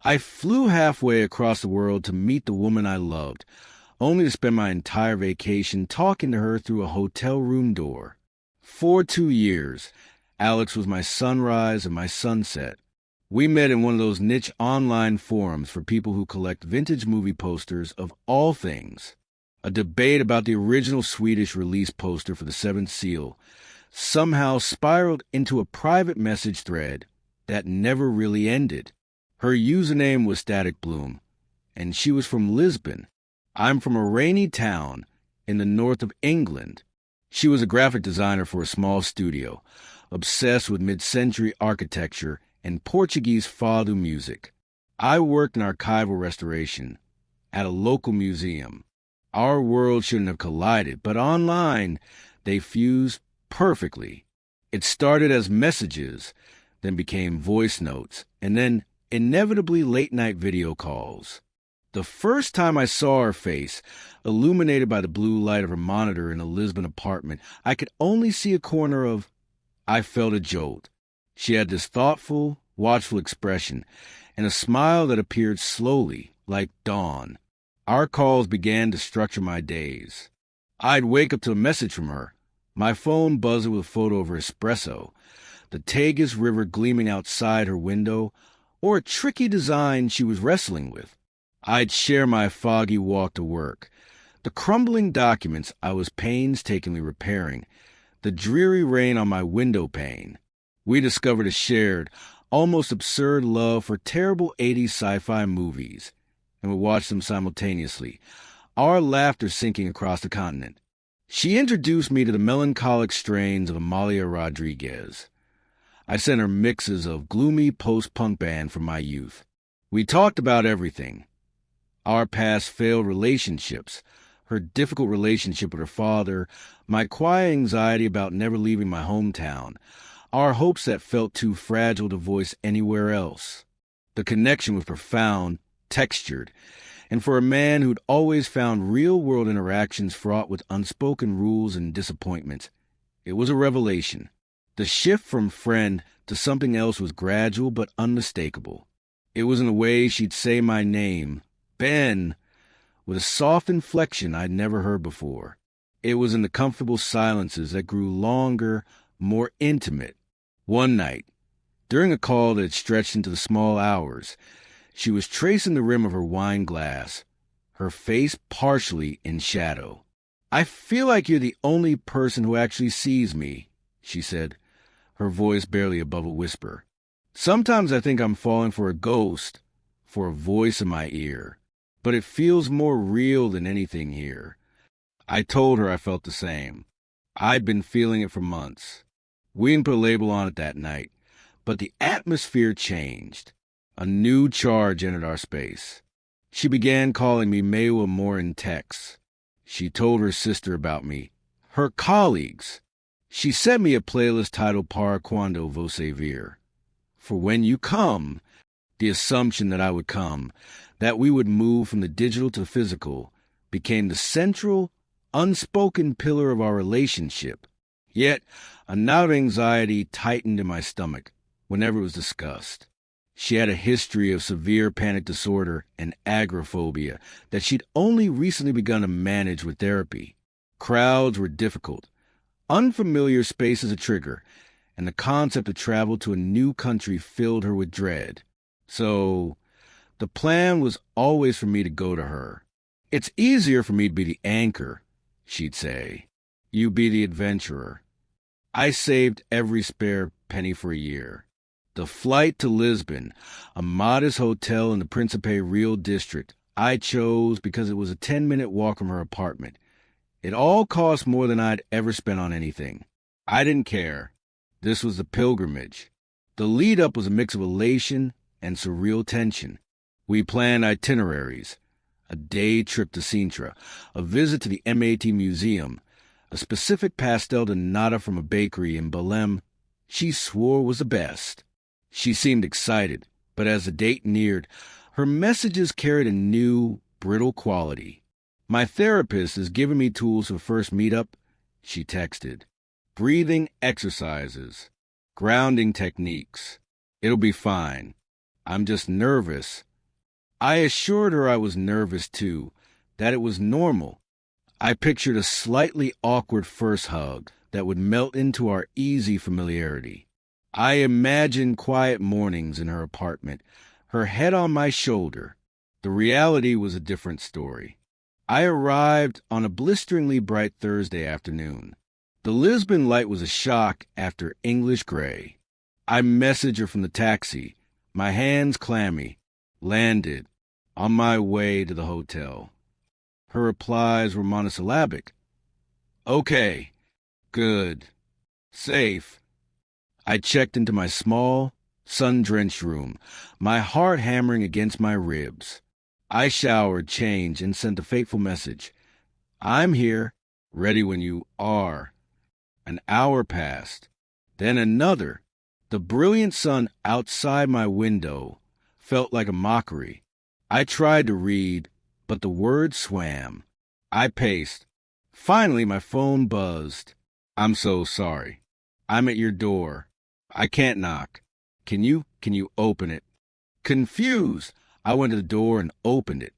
I flew halfway across the world to meet the woman I loved, only to spend my entire vacation talking to her through a hotel room door. For 2 years, Alex was my sunrise and my sunset. We met in one of those niche online forums for people who collect vintage movie posters of all things. A debate about the original Swedish release poster for The Seventh Seal somehow spiraled into a private message thread that never really ended. Her username was Static Bloom, and she was from Lisbon. I'm from a rainy town in the north of England. She was a graphic designer for a small studio, obsessed with mid-century architecture and Portuguese fado music. I worked in archival restoration at a local museum. Our worlds shouldn't have collided, but online, they fused perfectly. It started as messages, then became voice notes, and then inevitably late-night video calls. The first time I saw her face, illuminated by the blue light of her monitor in a Lisbon apartment, I could only see a corner of... I felt a jolt. She had this thoughtful, watchful expression, and a smile that appeared slowly, like dawn. Our calls began to structure my days. I'd wake up to a message from her, my phone buzzing with a photo of her espresso, the Tagus River gleaming outside her window, or a tricky design she was wrestling with. I'd share my foggy walk to work, the crumbling documents I was painstakingly repairing, the dreary rain on my window pane. We discovered a shared, almost absurd love for terrible 80s sci-fi movies, and would watch them simultaneously, our laughter sinking across the continent. She introduced me to the melancholic strains of Amalia Rodriguez. I sent her mixes of gloomy post-punk band from my youth. We talked about everything. Our past failed relationships, her difficult relationship with her father, my quiet anxiety about never leaving my hometown, our hopes that felt too fragile to voice anywhere else. The connection was profound, textured, and for a man who'd always found real-world interactions fraught with unspoken rules and disappointments, it was a revelation. The shift from friend to something else was gradual but unmistakable. It was in the way she'd say my name, Ben, with a soft inflection I'd never heard before. It was in the comfortable silences that grew longer, more intimate. One night, during a call that had stretched into the small hours, she was tracing the rim of her wine glass, her face partially in shadow. "I feel like you're the only person who actually sees me," she said, her voice barely above a whisper. "Sometimes I think I'm falling for a ghost, for a voice in my ear. But it feels more real than anything here." I told her I felt the same. I'd been feeling it for months. We didn't put a label on it that night, but the atmosphere changed. A new charge entered our space. She began calling me meu amor in texts. She told her sister about me, her colleagues. She sent me a playlist titled Para Quando Você Vir. For when you come, the assumption that I would come, that we would move from the digital to the physical, became the central, unspoken pillar of our relationship. Yet, a knot of anxiety tightened in my stomach whenever it was discussed. She had a history of severe panic disorder and agoraphobia that she'd only recently begun to manage with therapy. Crowds were difficult. Unfamiliar spaces a trigger, and the concept of travel to a new country filled her with dread. So, the plan was always for me to go to her. "It's easier for me to be the anchor," she'd say. "You be the adventurer." I saved every spare penny for a year. The flight to Lisbon, a modest hotel in the Principe Real district, I chose because it was a 10-minute walk from her apartment. It all cost more than I'd ever spent on anything. I didn't care. This was the pilgrimage. The lead-up was a mix of elation and surreal tension. We planned itineraries, a day trip to Sintra, a visit to the MAT Museum, a specific pastel de nata from a bakery in Belém she swore was the best. She seemed excited, but as the date neared, her messages carried a new, brittle quality. "My therapist has given me tools for the first meetup," she texted. "Breathing exercises, grounding techniques. It'll be fine. I'm just nervous I assured her I was nervous too, that it was normal. I pictured a slightly awkward first hug that would melt into our easy familiarity. I imagined quiet mornings in her apartment, her head on my shoulder. The reality was a different story. I arrived on a blisteringly bright Thursday afternoon. The Lisbon light was a shock after English gray. I messaged her from the taxi, my hands clammy, landed, on my way to the hotel. Her replies were monosyllabic. Okay, good, safe. I checked into my small, sun-drenched room, my heart hammering against my ribs. I showered, changed, and sent a fateful message. I'm here, ready when you are. An hour passed, then another. The brilliant sun outside my window felt like a mockery. I tried to read, but the words swam. I paced. Finally, my phone buzzed. I'm so sorry. I'm at your door. I can't knock. Can you open it? Confused, I went to the door and opened it.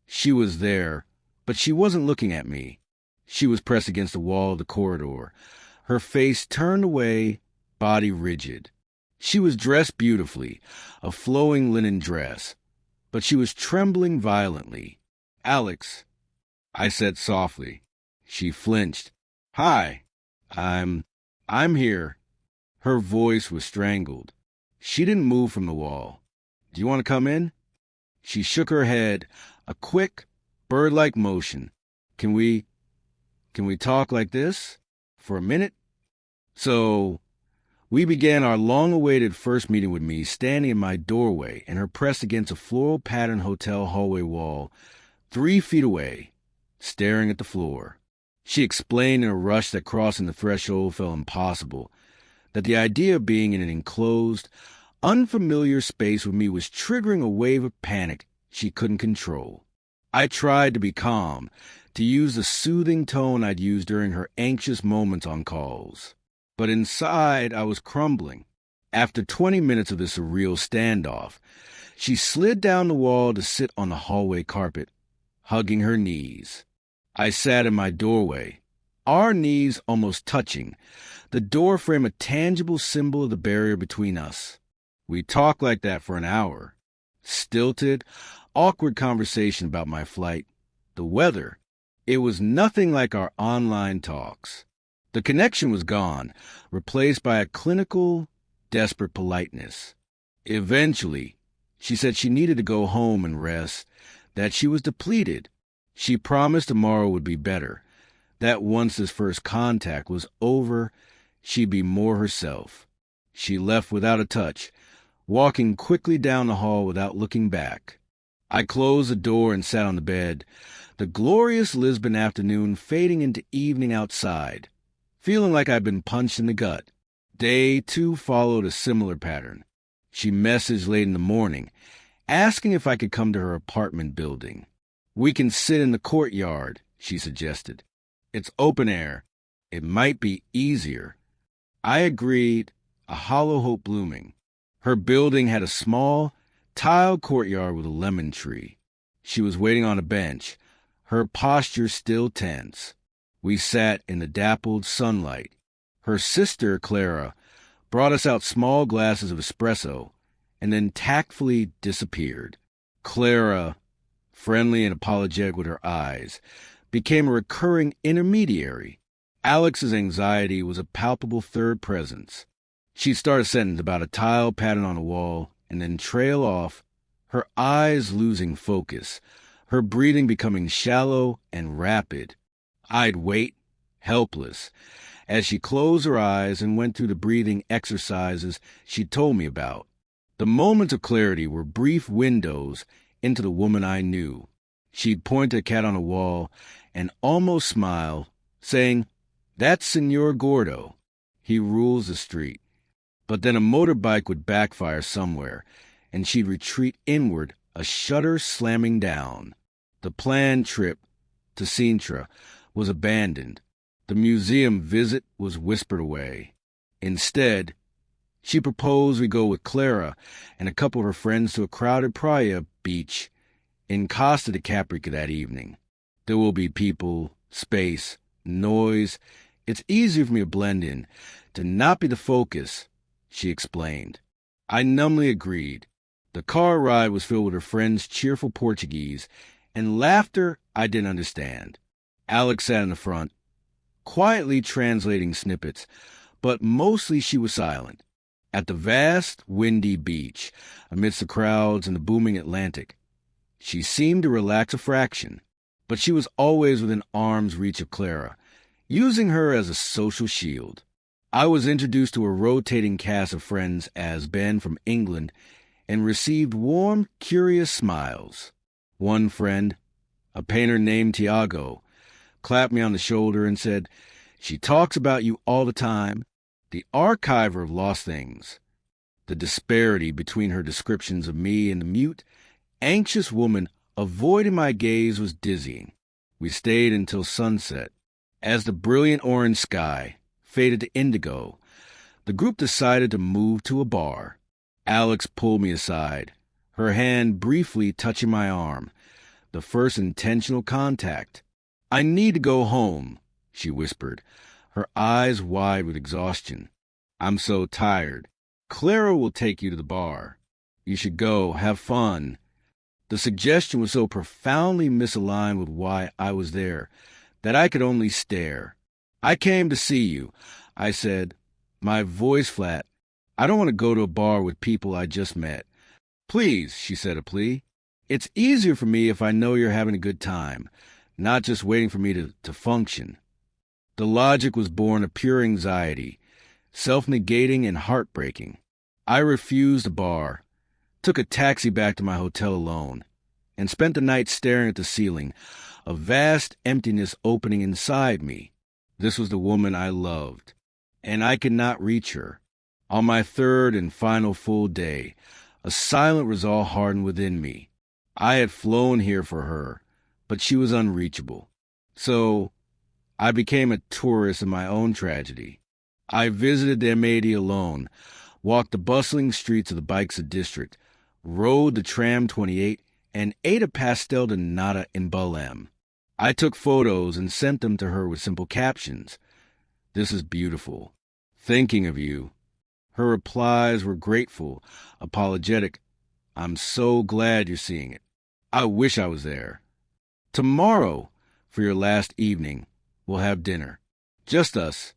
She was there, but she wasn't looking at me. She was pressed against the wall of the corridor, her face turned away, body rigid. She was dressed beautifully, a flowing linen dress, but she was trembling violently. Alex, I said softly. She flinched. Hi, I'm here. Her voice was strangled. She didn't move from the wall. Do you want to come in? She shook her head, a quick, bird-like motion. Can we talk like this? For a minute? So, we began our long-awaited first meeting with me standing in my doorway and her pressed against a floral-patterned hotel hallway wall, 3 feet away, staring at the floor. She explained in a rush that crossing the threshold felt impossible, that the idea of being in an enclosed, unfamiliar space with me was triggering a wave of panic she couldn't control. I tried to be calm, to use the soothing tone I'd used during her anxious moments on calls. But inside, I was crumbling. After 20 minutes of this surreal standoff, she slid down the wall to sit on the hallway carpet, hugging her knees. I sat in my doorway, our knees almost touching, the doorframe a tangible symbol of the barrier between us. We talked like that for an hour. Stilted, awkward conversation about my flight, the weather. It was nothing like our online talks. The connection was gone, replaced by a clinical, desperate politeness. Eventually, she said she needed to go home and rest, that she was depleted. She promised tomorrow would be better, that once this first contact was over, she'd be more herself. She left without a touch, walking quickly down the hall without looking back. I closed the door and sat on the bed, the glorious Lisbon afternoon fading into evening outside, feeling like I'd been punched in the gut. Day 2 followed a similar pattern. She messaged late in the morning, asking if I could come to her apartment building. We can sit in the courtyard, she suggested. It's open air. It might be easier. I agreed, a hollow hope blooming. Her building had a small, tiled courtyard with a lemon tree. She was waiting on a bench, her posture still tense. We sat in the dappled sunlight. Her sister, Clara, brought us out small glasses of espresso and then tactfully disappeared. Clara, friendly and apologetic with her eyes, became a recurring intermediary. Alex's anxiety was a palpable third presence. She'd start a sentence about a tile pattern on a wall and then trail off, her eyes losing focus, her breathing becoming shallow and rapid. I'd wait, helpless, as she closed her eyes and went through the breathing exercises she'd told me about. The moments of clarity were brief windows into the woman I knew. She'd point to a cat on a wall and almost smile, saying, "That's Senor Gordo. He rules the street." But then a motorbike would backfire somewhere, and she'd retreat inward, a shutter slamming down. The planned trip to Sintra was abandoned. The museum visit was whispered away. Instead, she proposed we go with Clara and a couple of her friends to a crowded playa beach in Costa de Caprica that evening. There will be people, space, noise. It's easier for me to blend in, to not be the focus, she explained. I numbly agreed. The car ride was filled with her friend's cheerful Portuguese and laughter I didn't understand. Alex sat in the front, quietly translating snippets, but mostly she was silent. At the vast, windy beach, amidst the crowds and the booming Atlantic, she seemed to relax a fraction, but she was always within arm's reach of Clara, using her as a social shield. I was introduced to a rotating cast of friends as Ben from England and received warm, curious smiles. One friend, a painter named Tiago, clapped me on the shoulder and said, "She talks about you all the time, the archiver of lost things." The disparity between her descriptions of me and the mute, anxious woman avoiding my gaze was dizzying. We stayed until sunset. As the brilliant orange sky faded to indigo, the group decided to move to a bar. Alex pulled me aside, her hand briefly touching my arm, the first intentional contact. "I need to go home," she whispered, her eyes wide with exhaustion. "I'm so tired. Clara will take you to the bar. You should go, have fun." The suggestion was so profoundly misaligned with why I was there that I could only stare. "I came to see you," I said, my voice flat. "I don't want to go to a bar with people I just met." "Please," she said a plea. "It's easier for me if I know you're having a good time, not just waiting for me to function." The logic was born of pure anxiety, self-negating and heartbreaking. I refused the bar, took a taxi back to my hotel alone, and spent the night staring at the ceiling, a vast emptiness opening inside me. This was the woman I loved, and I could not reach her. On my third and final full day, a silent resolve hardened within me. I had flown here for her, but she was unreachable. So I became a tourist in my own tragedy. I visited the Amadi alone, walked the bustling streets of the Baixa district, rode the tram 28, and ate a pastel de nata in Belém. I took photos and sent them to her with simple captions. "This is beautiful. Thinking of you." Her replies were grateful, apologetic. "I'm so glad you're seeing it. I wish I was there. Tomorrow, for your last evening, we'll have dinner. Just us.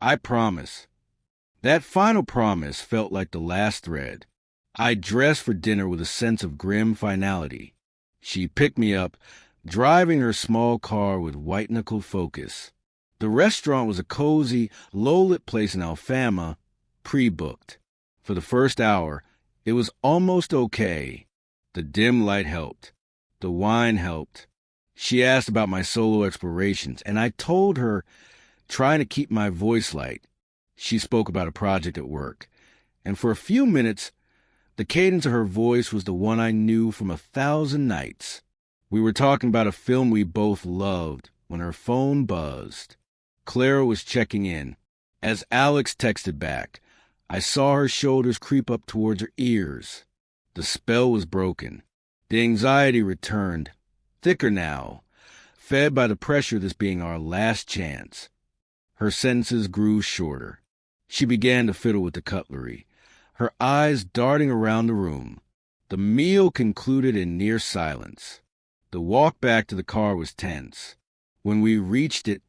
I promise." That final promise felt like the last thread. I dressed for dinner with a sense of grim finality. She picked me up, driving her small car with white-knuckled focus. The restaurant was a cozy, low-lit place in Alfama, pre-booked. For the first hour, it was almost okay. The dim light helped. The wine helped. She asked about my solo explorations, and I told her, trying to keep my voice light. She spoke about a project at work, and for a few minutes, the cadence of her voice was the one I knew from 1,000 nights. We were talking about a film we both loved when her phone buzzed. Clara was checking in. As Alex texted back, I saw her shoulders creep up towards her ears. The spell was broken. The anxiety returned, thicker now, fed by the pressure of this being our last chance. Her sentences grew shorter. She began to fiddle with the cutlery, her eyes darting around the room. The meal concluded in near silence. The walk back to the car was tense. When we reached it,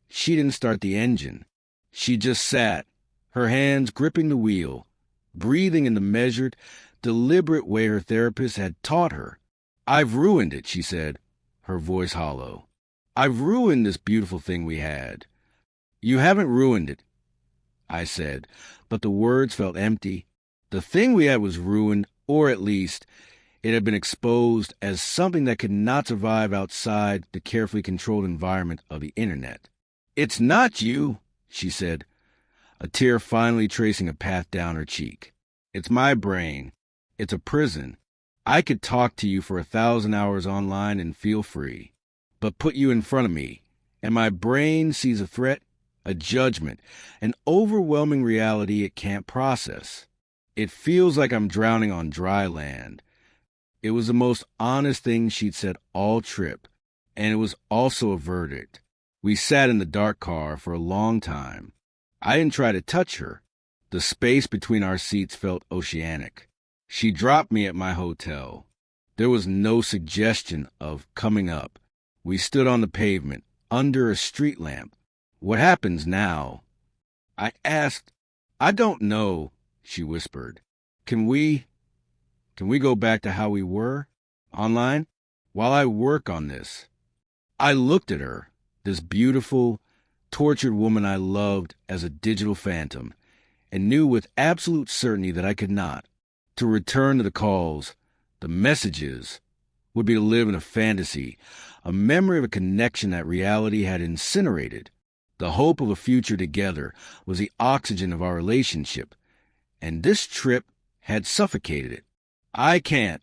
she didn't start the engine. She just sat, her hands gripping the wheel, breathing in the measured, deliberate way her therapist had taught her. "I've ruined it," she said, her voice hollow. "I've ruined this beautiful thing we had." "You haven't ruined it," I said, but the words felt empty. The thing we had was ruined, or at least, it had been exposed as something that could not survive outside the carefully controlled environment of the internet. "It's not you," she said, a tear finally tracing a path down her cheek. "It's my brain. It's a prison. I could talk to you for 1,000 hours online and feel free, but put you in front of me, and my brain sees a threat, a judgment, an overwhelming reality it can't process. It feels like I'm drowning on dry land. It was the most honest thing she'd said all trip, and it was also a verdict. We sat in the dark car for a long time. I didn't try to touch her. The space between our seats felt oceanic. She dropped me at my hotel. There was no suggestion of coming up. We stood on the pavement, under a street lamp. What happens now? I asked. I don't know, she whispered. Can we go back to how we were? Online? While I work on this. I looked at her, this beautiful, tortured woman I loved as a digital phantom, and knew with absolute certainty that I could not. To return to the calls, the messages, would be to live in a fantasy, a memory of a connection that reality had incinerated. The hope of a future together was the oxygen of our relationship, and this trip had suffocated it. I can't,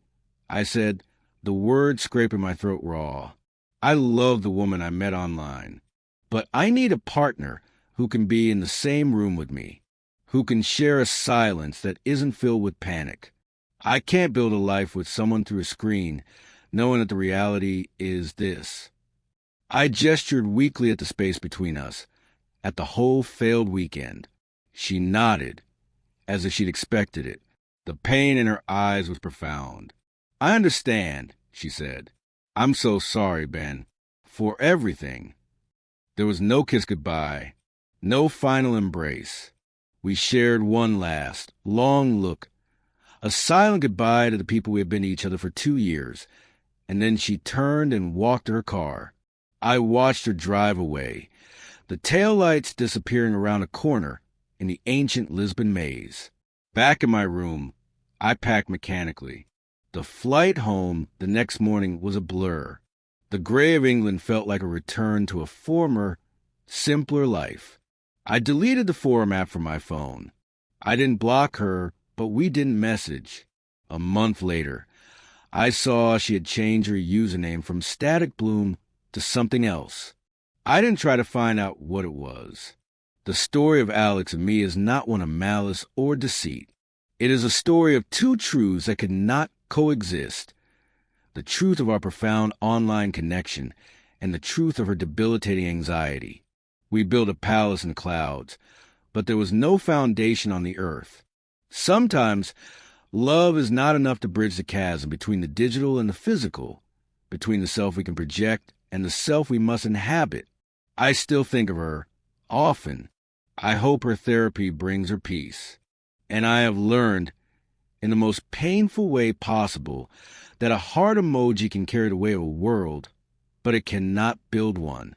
I said, the words scraping my throat raw. I love the woman I met online, but I need a partner who can be in the same room with me, who can share a silence that isn't filled with panic. I can't build a life with someone through a screen, knowing that the reality is this. I gestured weakly at the space between us, at the whole failed weekend. She nodded, as if she'd expected it. The pain in her eyes was profound. I understand, she said. I'm so sorry, Ben, for everything. There was no kiss goodbye, no final embrace. We shared one last, long look, a silent goodbye to the people we had been to each other for 2 years, and then she turned and walked to her car. I watched her drive away, the taillights disappearing around a corner in the ancient Lisbon maze. Back in my room, I packed mechanically. The flight home the next morning was a blur. The gray of England felt like a return to a former, simpler life. I deleted the forum app from my phone. I didn't block her, but we didn't message. A month later, I saw she had changed her username from Static Bloom to something else. I didn't try to find out what it was. The story of Alex and me is not one of malice or deceit. It is a story of two truths that could not coexist. The truth of our profound online connection and the truth of her debilitating anxiety. We built a palace in the clouds, but there was no foundation on the earth. Sometimes, love is not enough to bridge the chasm between the digital and the physical, between the self we can project and the self we must inhabit. I still think of her, often. I hope her therapy brings her peace. And I have learned, in the most painful way possible, that a heart emoji can carry the weight of a world, but it cannot build one.